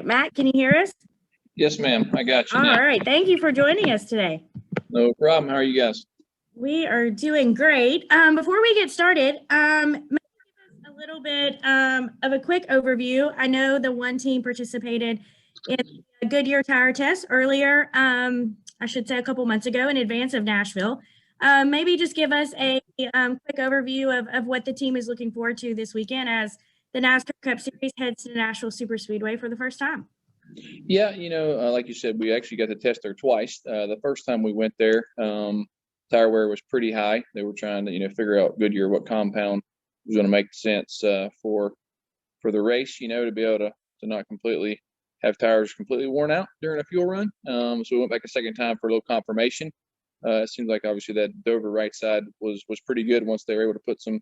Matt, can you hear us? Yes, ma'am. I got you All now. right. Thank you for joining us today. No problem. How are you guys? We are doing great. Before we get started, maybe give us a little bit of a quick overview. I know the one team participated in a Goodyear tire test earlier, I should say a couple months ago in advance of Nashville. Maybe just give us a quick overview of what the team is looking forward to this weekend as the NASCAR Cup Series heads to Nashville Superspeedway for the first time. Yeah, like you said, we actually got to test there twice. The first time we went there, tire wear was pretty high. They were trying to, figure out Goodyear what compound was going to make sense for the race, to be able to not completely have tires completely worn out during a fuel run. So we went back a second time for a little confirmation. It seems like obviously that Dover right side was pretty good once they were able to put some,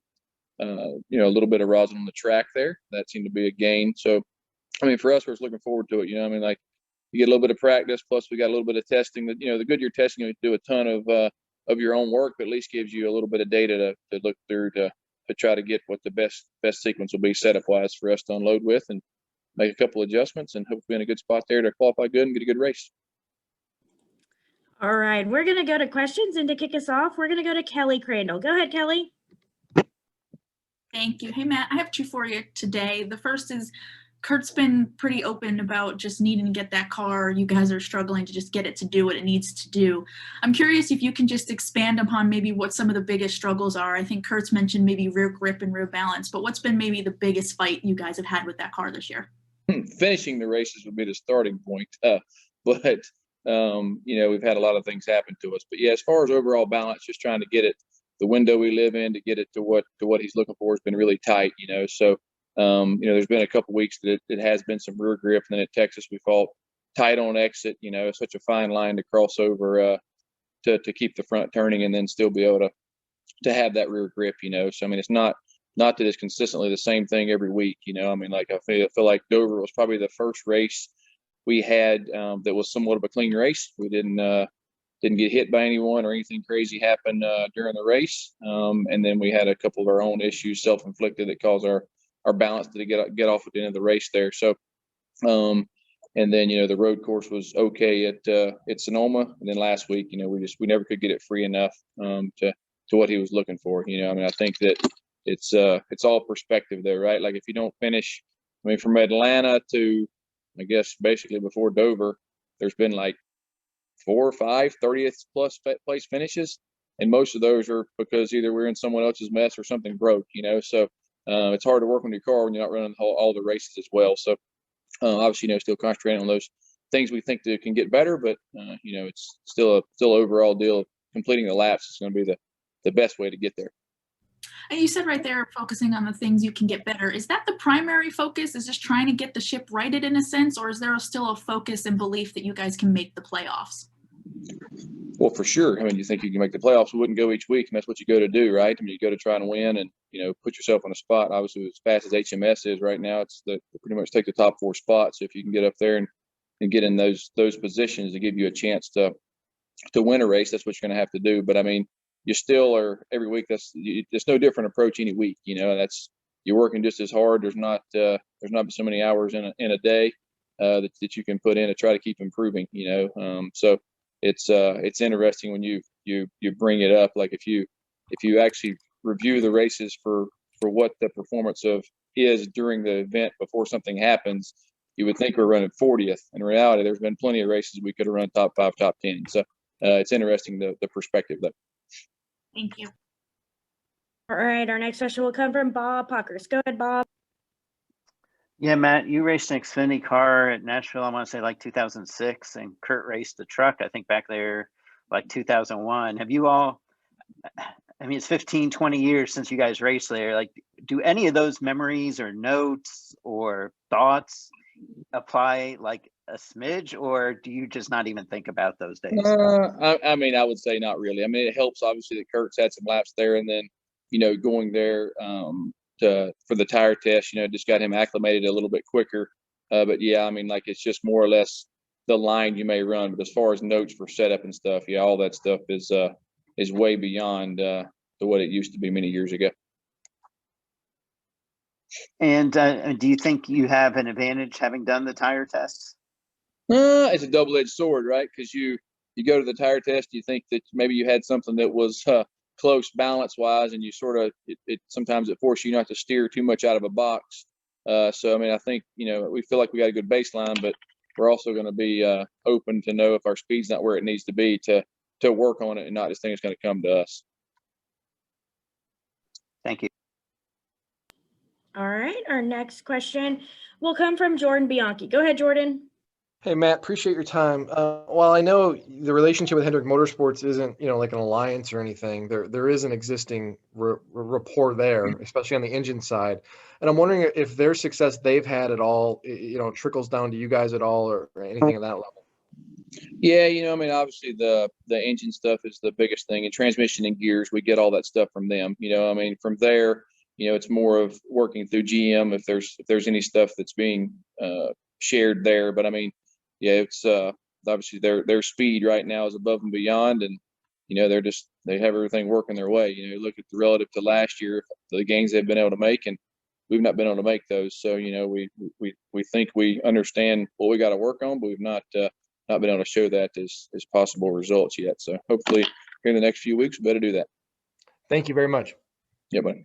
a little bit of rosin on the track there. That seemed to be a gain. So, for us, we're just looking forward to it. You get a little bit of practice, plus we got a little bit of testing. That the Goodyear testing, you do a ton of your own work, but at least gives you a little bit of data to look through to try to get what the best sequence will be setup wise for us to unload with and make a couple adjustments and hopefully in a good spot there to qualify good and get a good race. All right, we're going to go to questions, and to kick us off, we're going to go to Kelly Crandall. Go ahead, Kelly. Thank you. Hey, Matt, I have two for you today. The first is Kurt's been pretty open about just needing to get that car. You guys are struggling to just get it to do what it needs to do. I'm curious if you can just expand upon maybe what some of the biggest struggles are. I think Kurt's mentioned maybe rear grip and rear balance, but what's been maybe the biggest fight you guys have had with that car this year? Finishing the races would be the starting point. But we've had a lot of things happen to us. But yeah, as far as overall balance, just trying to get it, the window we live in, to get it to what he's looking for has been really tight, So there's been a couple weeks that it has been some rear grip, and then at Texas we fought tight on exit. It's such a fine line to cross over to keep the front turning and then still be able to have that rear grip. So it's not that it's consistently the same thing every week. I feel like Dover was probably the first race we had that was somewhat of a clean race. We didn't get hit by anyone or anything crazy happen during the race, and then we had a couple of our own issues self-inflicted that caused our balance to get off at the end of the race there. So, and then the road course was okay at Sonoma, and then last week we never could get it free enough to what he was looking for. I think that it's all perspective there, right? Like if you don't finish, from Atlanta to I guess basically before Dover, there's been like 4 or 5 30th plus place finishes, and most of those are because either we're in someone else's mess or something broke. So it's hard to work on your car when you're not running all the races as well. So obviously, still concentrating on those things we think that can get better, but it's still overall deal of completing the laps is going to be the best way to get there. And you said right there, focusing on the things you can get better. Is that the primary focus? Is just trying to get the ship righted in a sense, or is there still a focus and belief that you guys can make the playoffs? Well, for sure. You think you can make the playoffs, we wouldn't go each week, and that's what you go to do, right? You go to try and win and, put yourself on a spot. Obviously, as fast as HMS is right now, it's pretty much take the top 4 spots. So if you can get up there and get in those positions to give you a chance to win a race, that's what you're going to have to do. But, you still are every week. There's no different approach any week. That's you're working just as hard. There's not so many hours in a day that you can put in to try to keep improving. So it's interesting when you bring it up. Like if you actually review the races for what the performance is during the event before something happens, you would think we're running 40th. In reality, there's been plenty of races we could have run top 5, top 10. So it's interesting the perspective though. Thank you. All right, our next question will come from Bob Pockers. Go ahead, Bob. Yeah, Matt, you raced an Xfinity car at Nashville, I want to say like 2006, and Kurt raced the truck, I think back there like 2001. Have you all, it's 15, 20 years since you guys raced there. Like, do any of those memories or notes or thoughts apply like a smidge, or do you just not even think about those days? I would say not really. It helps obviously that Kurt's had some laps there, and then going there for the tire test, just got him acclimated a little bit quicker. But yeah, it's just more or less the line you may run. But as far as notes for setup and stuff, yeah, all that stuff is way beyond to what it used to be many years ago. And do you think you have an advantage having done the tire tests? It's a double-edged sword, right? Because you go to the tire test, you think that maybe you had something that was close balance-wise, and you sort of sometimes it forces you not to steer too much out of a box. So I mean, I think we feel like we got a good baseline, but we're also going to be open to know if our speed's not where it needs to be to work on it, and not just think it's going to come to us. Thank you. All right, our next question will come from Jordan Bianchi. Go ahead, Jordan. Hey, Matt, appreciate your time. While I know the relationship with Hendrick Motorsports isn't, like an alliance or anything, there is an existing rapport there, especially on the engine side. And I'm wondering if their success they've had at all, trickles down to you guys at all or anything at that level. Yeah, I mean, obviously the engine stuff is the biggest thing, and transmission and gears, we get all that stuff from them. I mean, from there, it's more of working through GM if there's any stuff that's being shared there. But I mean, yeah, it's obviously their speed right now is above and beyond, and they have everything working their way. Look at the relative to last year, the gains they've been able to make, and we've not been able to make those. So we think we understand what we got to work on, but we've not been able to show that as possible results yet. So hopefully here in the next few weeks we'll better do that. Thank you very much. Yeah, buddy.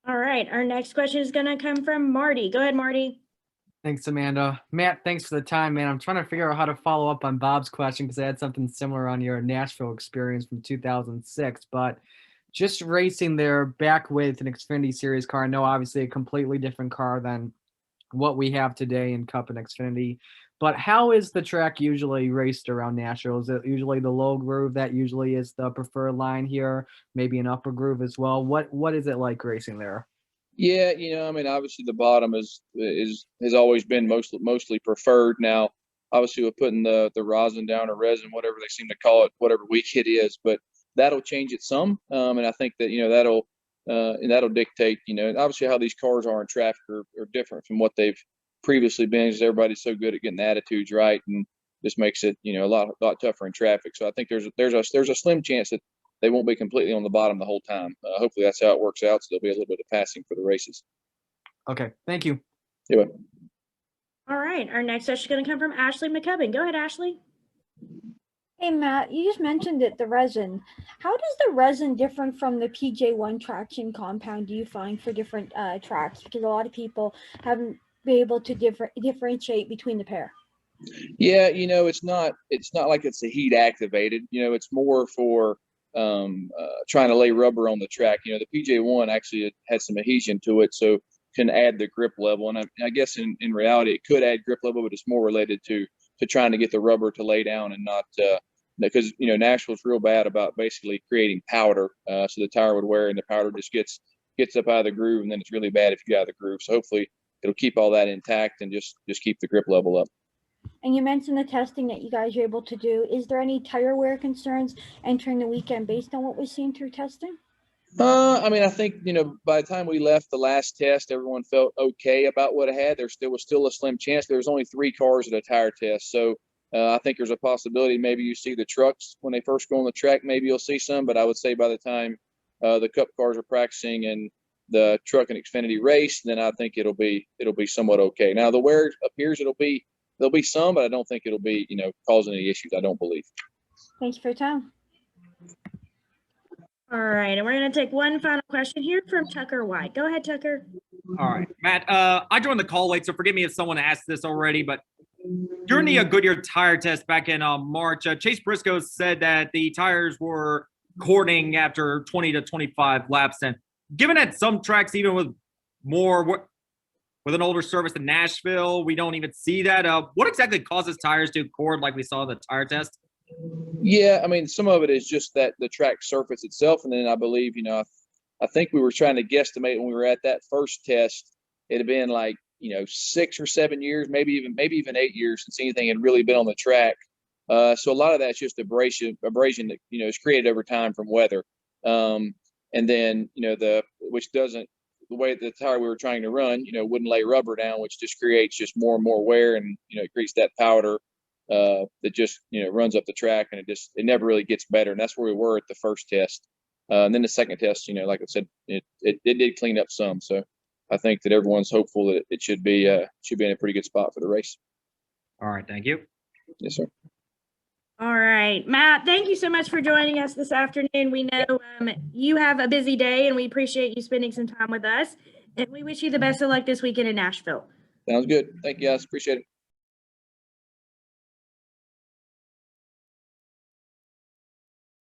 All right, our next question is going to come from Marty. Go ahead, Marty. Thanks, Amanda. Matt, thanks for the time, man. I'm trying to figure out how to follow up on Bob's question because I had something similar on your Nashville experience from 2006. But just racing there back with an Xfinity Series car, I know obviously a completely different car than what we have today in Cup and Xfinity. But how is the track usually raced around Nashville? Is it usually the low groove that usually is the preferred line here? Maybe an upper groove as well? What is it like racing there? Yeah, I mean, obviously the bottom has always been mostly preferred. Now, obviously we're putting the rosin down or resin, whatever they seem to call it, whatever week it is, but that'll change it some. And I think that, that'll dictate, obviously how these cars are in traffic are different from what they've previously been, because everybody's so good at getting the attitudes right, and this makes it, a lot tougher in traffic. So I think there's a slim chance that they won't be completely on the bottom the whole time. Hopefully that's how it works out. So there'll be a little bit of passing for the races. Okay. Thank you. Yeah. All right. Our next question is going to come from Ashley McCubbin. Go ahead, Ashley. Hey, Matt, you just mentioned it, the resin. How does the resin differ from the PJ1 traction compound do you find for different tracks? Because a lot of people haven't been able to differentiate between the pair. Yeah, it's not like it's a heat activated. It's more for trying to lay rubber on the track. The PJ1 actually had some adhesion to it, so can add the grip level. And I guess in reality, it could add grip level, but it's more related to trying to get the rubber to lay down and not because Nashville's real bad about basically creating powder, so the tire would wear and the powder just gets up out of the groove, and then it's really bad if you get out of the groove. So hopefully it'll keep all that intact and just keep the grip level up. And you mentioned the testing that you guys are able to do. Is there any tire wear concerns entering the weekend based on what we've seen through testing? I mean, I think, by the time we left the last test, everyone felt okay about what it had. There was still a slim chance. There was only 3 cars at a tire test. So I think there's a possibility maybe you see the trucks when they first go on the track. Maybe you'll see some, but I would say by the time the Cup cars are practicing and the truck and Xfinity race, then I think it'll be somewhat okay. Now the wear appears there'll be some, but I don't think it'll be, causing any issues. I don't believe. Thanks for your time. All right, and we're going to take one final question here from Tucker White. Go ahead, Tucker. All right, Matt, I joined the call late, so forgive me if someone asked this already, but during the Goodyear tire test back in March, Chase Briscoe said that the tires were cording after 20 to 25 laps. And given that some tracks, even with an older surface than Nashville, we don't even see that, what exactly causes tires to cord like we saw in the tire test? Yeah, I mean, some of it is just that the track surface itself. And then I believe, I think we were trying to guesstimate when we were at that first test, it had been like, 6 or 7 years, maybe even 8 years since anything had really been on the track. So a lot of that's just abrasion that, is created over time from weather. And then, the way the tire we were trying to run, wouldn't lay rubber down, which just creates just more and more wear. And, it creates that powder that just runs up the track, and it never really gets better. And that's where we were at the first test. And then the second test, like I said, it did clean up some. So I think that everyone's hopeful that it should be in a pretty good spot for the race. All right, thank you. Yes, sir. All right, Matt, thank you so much for joining us this afternoon. We know you have a busy day, and we appreciate you spending some time with us. And we wish you the best of luck this weekend in Nashville. Sounds good. Thank you, guys. Appreciate it.